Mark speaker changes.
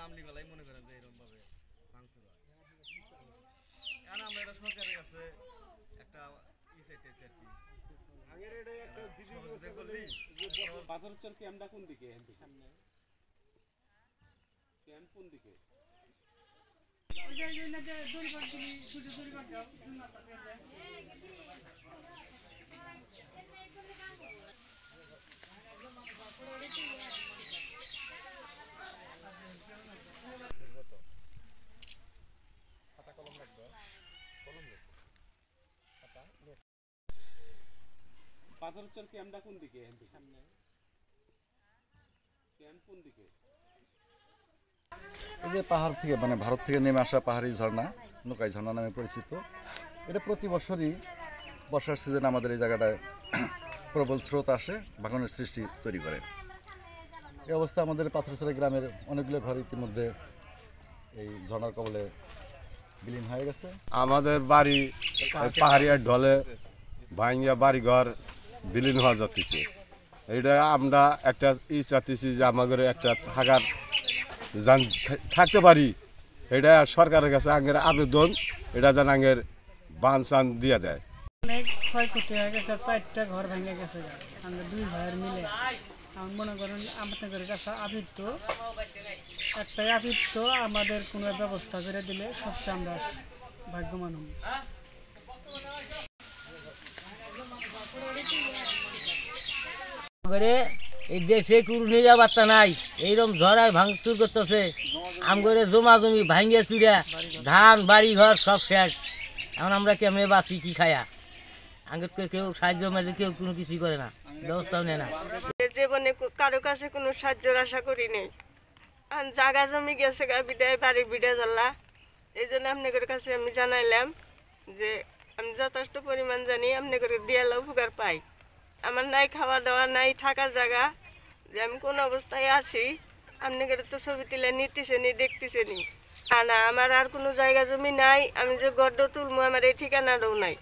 Speaker 1: নামলি গলাই মনে করেন যে এরকম ভাবে ভাঙচুর হয়। এখন আমরা এটা সরকারের কাছে একটা চাইতেছি আর কি। আগের এটা একটা সহযোগিতা করলি
Speaker 2: পাথরচর ক্যাম্পটা কোন দিকে? সামনে ক্যাম্প কোন দিকে? পাথরচর ক্যাম্পটা কোন দিকে? সামনে ক্যাম্প কোন দিকে?
Speaker 3: এই যে পাহাড় থেকে মানে ভারত থেকে নেমে আসা পাহাড়ি ঝর্ণা, নোকাই ঝর্ণা নামে পরিচিত। এটা প্রতি বছরই বর্ষার সিজনে আমাদের এই জায়গাটায় প্রবল স্রোত আসে, ভাঙনের সৃষ্টি তৈরি করে। এই অবস্থা আমাদের পাথরচর গ্রামের অনেকগুলো ঘর ইতিমধ্যে এই ঝর্ণার কবলে বিলীন হয়ে গেছে।
Speaker 4: আমাদের বাড়ি পাহাড়িয়া ঢলে ভাঙ্গিয়া বাড়িঘর বিলীন হওয়া যাচ্ছে। এটা আমরা একটা চাচ্ছি যে আমাদের একটা থাকার থাকতে পারি। এটা সরকারের কাছে আগের আবেদন, এটা যেন আগের বান চান দিয়ে দেয়।
Speaker 5: অনেক ক্ষয়ক্ষতি হয়ে গেছে, 4টা ঘর ভেঙে গেছে। আমরা 2 ভাইয়ের মিলে আমার মনে করেন আপনাদের কাছে আবৃত্ত একটাই আবৃত্ত, আমাদের কোনো ব্যবস্থা করে দিলে সবচেয়ে আমরা ভাগ্যবান হব।
Speaker 6: এই দেশে কোনো নিরাপত্তা নাই, এইরকম ঝড়ায় ভাঙচুর করতেছে। আমগরে জমা জমি ভাঙ্গে চুরা, ধান বাড়ি ঘর সব শেষ। এখন আমরা কেমনে বাঁচি, কি খায়া? আগে কেউ সাহায্য মাঝে কেউ কোনো কিছুই করে না, ব্যবস্থাও নেয় না।
Speaker 7: জীবনে কারো কাছে কোনো সাহায্যের আশা করি নেই। জায়গা জমি গেছে গা বিদায় বাড়ি বিড়ে জ্বালা। এই জন্য আপনাদের কাছে আমি জানাইলাম যে আমি যথেষ্ট পরিমাণ জানি আপনাদের দিয়ালে উপকার পাই। আমার নাই খাওয়া দাওয়া, নাই থাকার জায়গা, যে আমি কোন অবস্থায় আছি আপনাদের তো ছবি তুলে নিতেছেনি, দেখতেছেনি। না আমার আর কোনো জায়গা জমি নাই, আমি যে গড্ড তুলবো আমার এই ঠিকানাটাও নাই।